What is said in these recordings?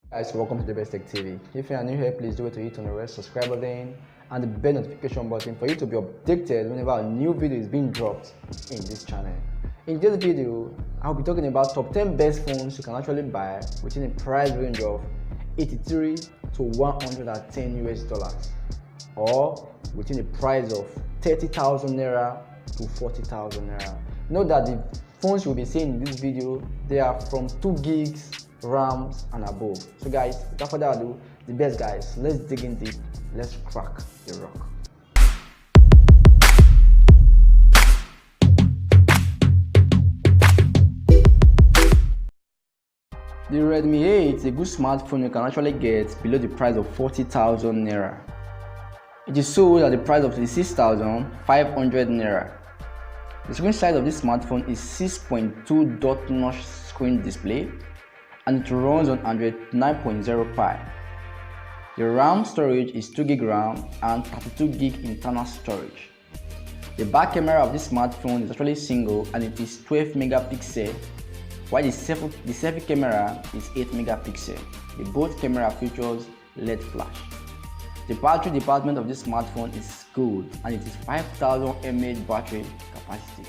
Guys, welcome to Jaybesttech TV. If you are new here, please do it to hit on the red subscribe button and the bell notification button for you to be updated whenever a new video is being dropped in this channel. In this video, I'll be talking about top 10 best phones you can actually buy within a price range of 83 to 110 US dollars, or within a price of 30,000 Naira to 40,000 Naira. Note that the phones you'll be seeing in this video, they are from 2 gigs RAMs and above. So guys, without further ado, the best guys, let's dig in deep, let's crack the rock. The Redmi 8 is a good smartphone you can actually get below the price of 40,000 Naira. It is sold at the price of 26,500 Naira. The screen size of this smartphone is 6.2 dot-notch screen display, and it runs on Android 9.0 Pie. The RAM storage is 2GB RAM and 32GB internal storage. The back camera of this smartphone is actually single and it is 12 megapixel, while the selfie camera is 8 megapixel. The both camera features LED flash. The battery department of this smartphone is good and it is 5000 mAh battery capacity.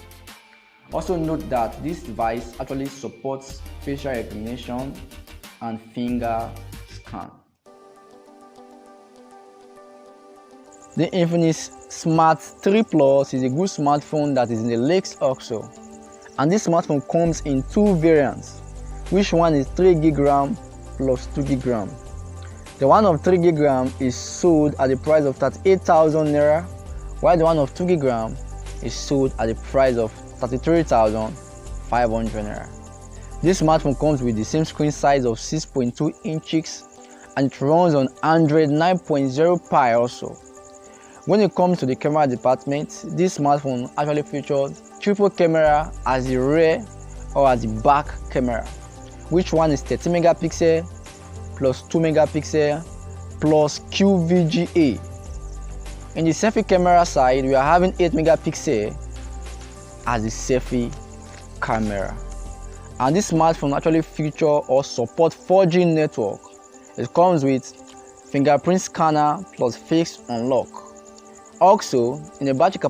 Also note that this device actually supports facial recognition and finger scan. The Infinix Smart 3 Plus is a good smartphone that is in the leaks also, and this smartphone comes in 2 variants, which one is 3GB RAM plus 2GB RAM. The one of 3GB RAM is sold at the price of 38,000 Naira, while the one of 2GB RAM is sold at the price of 33,500 Naira. This smartphone comes with the same screen size of 6.2 inches and it runs on Android 9.0 Pie also. When it comes to the camera department, this smartphone actually features triple camera as the rear or as the back camera, which one is 30 megapixel plus 2 megapixel plus QVGA. In the selfie camera side, we are having 8 megapixel as the selfie camera, and this smartphone actually feature or support 4G network. It comes with fingerprint scanner plus face unlock. Also, in the battery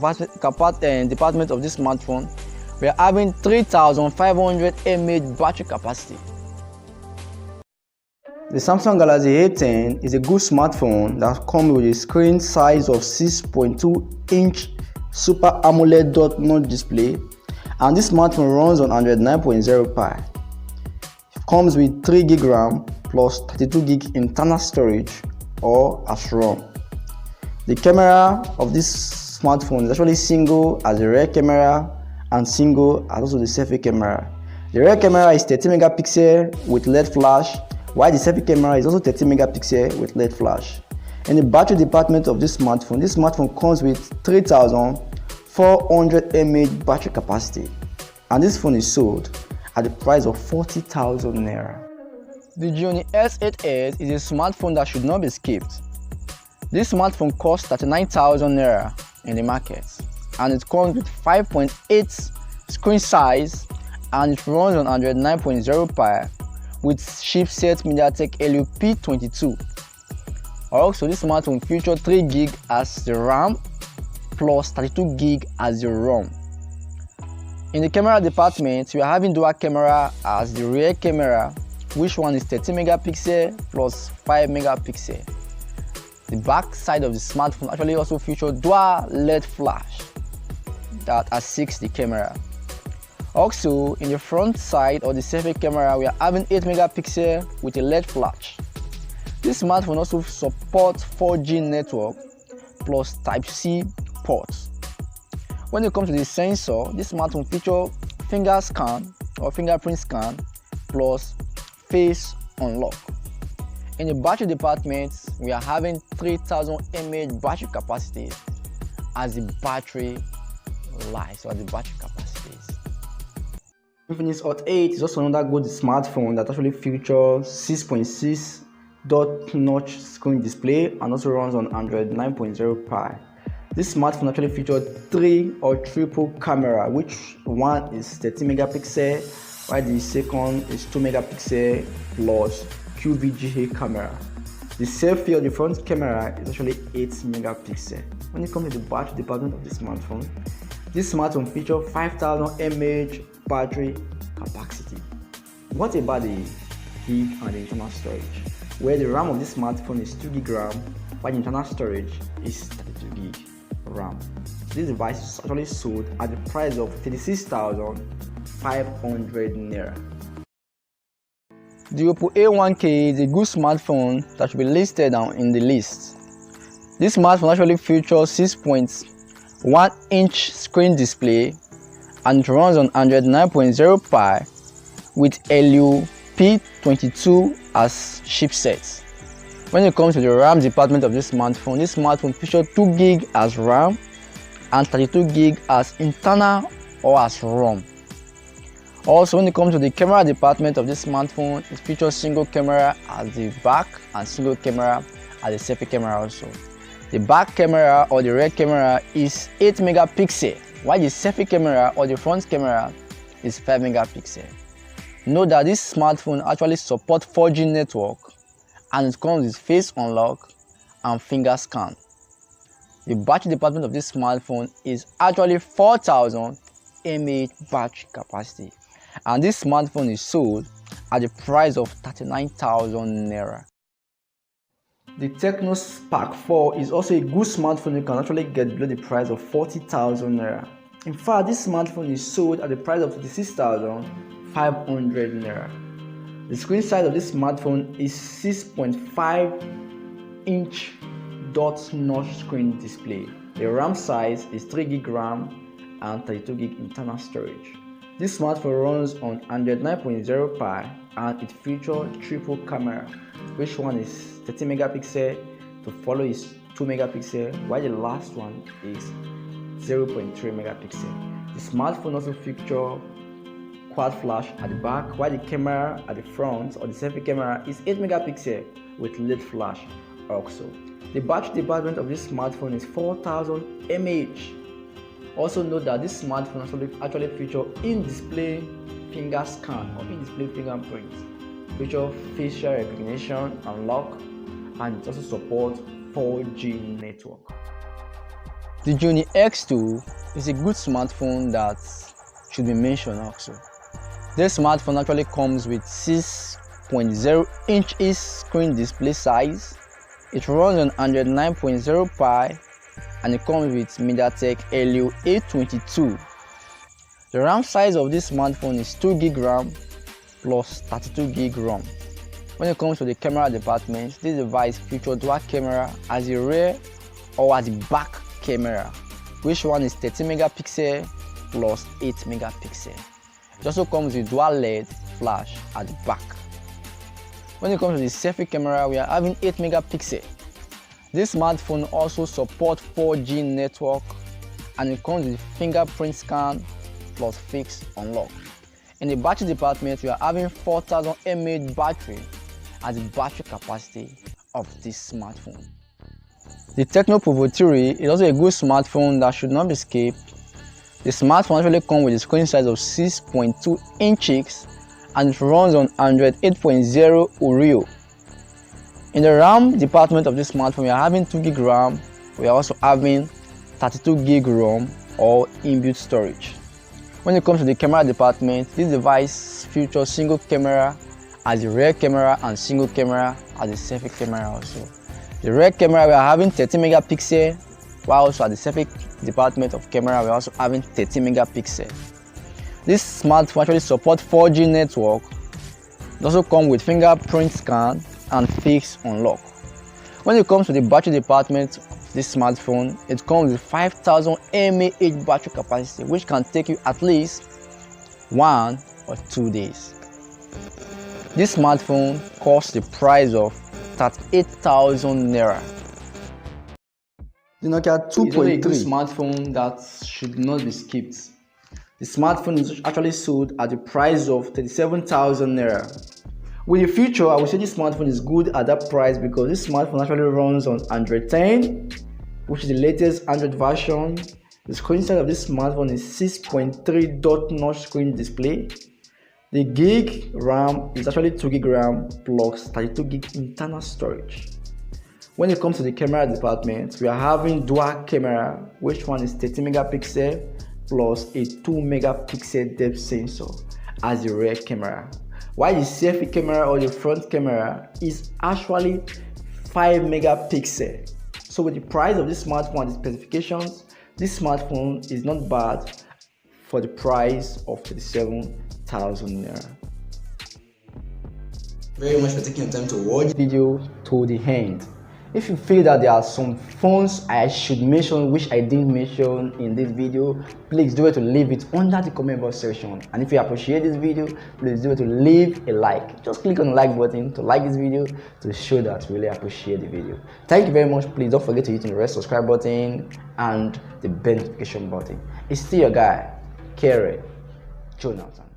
department of this smartphone, we are having 3500 mAh battery capacity. The Samsung Galaxy A10 is a good smartphone that comes with a screen size of 6.2 inch Super AMOLED dot-notch display, and this smartphone runs on Android 9.0 Pie. It comes with 3GB RAM plus 32GB internal storage or as ROM. The camera of this smartphone is actually single as the rear camera and single as also the selfie camera. The rear camera is 30 megapixel with LED flash, while the selfie camera is also 30 megapixel with LED flash. In the battery department of this smartphone comes with 3400 mAh battery capacity, and this phone is sold at the price of 40,000 Naira. The Gionee X2 is a smartphone that should not be skipped. This smartphone costs 39,000 Naira in the market, and it comes with 5.8 screen size and it runs on Android 9.0 Pie with chipset MediaTek Helio P22. Also, this smartphone features 3GB as the RAM plus 32GB as the ROM. In the camera department, we are having dual camera as the rear camera, which one is 30 megapixel plus 5 megapixel. The back side of the smartphone actually also features dual LED flash that assists the camera. Also, in the front side of the selfie camera, we are having 8 megapixel with a LED flash. This smartphone also supports 4G network plus Type-C ports. When it comes to the sensor, this smartphone features finger scan or fingerprint scan plus face unlock. In the battery department, we are having 3000 mAh battery capacity as the battery life or the battery capacities. Infinix Hot 8 is also another good smartphone that actually features 6.6 dot-notch screen display and also runs on Android 9.0 Pie. This smartphone actually featured 3 or triple camera, which one is 30 megapixel, while the second is 2 megapixel plus QVGA camera. The selfie of the front camera is actually 8 megapixels. When it comes to the battery department of this smartphone features 5000 mAh battery capacity. What about the gig and the internal storage? Where the RAM of this smartphone is 2 GB RAM, while the internal storage is 32 GB RAM. This device is actually sold at the price of 36,500 Naira. The Oppo A10 is a good smartphone that should be listed down in the list. This smartphone actually features 6.1-inch screen display and it runs on Android 9.0 Pie with Helio P22 as chipset. When it comes to the RAM department of this smartphone features 2 GB as RAM and 32 GB as internal or as ROM. Also, when it comes to the camera department of this smartphone, it features single camera at the back and single camera at the selfie camera also. The back camera or the rear camera is 8 megapixels, while the selfie camera or the front camera is 5 megapixels. Note that this smartphone actually supports 4G network and it comes with face unlock and finger scan. The battery department of this smartphone is actually 4000 mAh battery capacity, and this smartphone is sold at the price of 39,000 Naira. The Tecno Spark 4 is also a good smartphone you can actually get below the price of 40,000 Naira. In fact, this smartphone is sold at the price of 36,500 Naira. The screen size of this smartphone is 6.5-inch dot-notch screen display. The RAM size is 3 GB RAM and 32 GB internal storage. This smartphone runs on Android 9.0 Pie and it features triple camera, which one is 30 megapixel, to follow is 2 megapixel, while the last one is 0.3 megapixel. The smartphone also features quad flash at the back, while the camera at the front or the selfie camera is 8 megapixel with LED flash also. The battery department of this smartphone is 4000 mAh. Also note that this smartphone actually features in-display finger scan or in-display fingerprint, feature facial recognition and lock, and it also supports 4G network. The Gionee X2 is a good smartphone that should be mentioned also. This smartphone actually comes with 6.0-inch screen display size. It runs on Android 9.0 Pie and it comes with MediaTek Helio A22. The RAM size of this smartphone is 2 GB RAM plus 32 GB ROM. When it comes to the camera department, this device features dual camera as the rear or as the back camera, which one is 30 megapixel plus 8 megapixel. It also comes with dual LED flash at the back. When it comes to the selfie camera, we are having 8 megapixel. This smartphone also supports 4G network and it comes with fingerprint scan plus fix unlock. In the battery department, we are having 4000 mAh battery as the battery capacity of this smartphone. The Tecno Povo 3 is also a good smartphone that should not be skipped. The smartphone actually comes with a screen size of 6.2 inches and it runs on Android 8.0 Oreo. In the RAM department of this smartphone, we are having 2 GB RAM. We are also having 32 GB ROM or inbuilt storage. When it comes to the camera department, this device features single camera as the rear camera and single camera as the selfie camera also. The rear camera, we are having 30 megapixel, while also at the selfie department of camera, we are also having 30 megapixel. This smartphone actually supports 4G network. It also comes with fingerprint scan and fix unlock. When it comes to the battery department of this smartphone, it comes with 5000 mAh battery capacity, which can take you at least 1 or 2 days. This smartphone costs the price of 38,000 Naira. The Nokia 2.3 smartphone that should not be skipped. The smartphone is actually sold at the price of 37,000 Naira. With the feature, I would say this smartphone is good at that price because this smartphone actually runs on Android 10, which is the latest Android version. The screen size of this smartphone is 6.3 dot-notch screen display. The gig RAM is actually 2 gig RAM plus 32 gig internal storage. When it comes to the camera department, we are having dual camera, which one is 30 megapixel plus a 2 megapixel depth sensor as the rear camera, while the selfie camera or the front camera is actually 5 megapixel. So with the price of this smartphone and the specifications, this smartphone is not bad for the price of 37,000 naira. Very much for taking your time to watch the video to the end. If you feel that there are some phones I should mention which I didn't mention in this video, please do it to leave it under the comment box section. And if you appreciate this video, please do it to leave a like. Just click on the like button to like this video to show that you really appreciate the video. Thank you very much. Please don't forget to hit the red subscribe button and the bell notification button. It's still your guy, Gionee X2.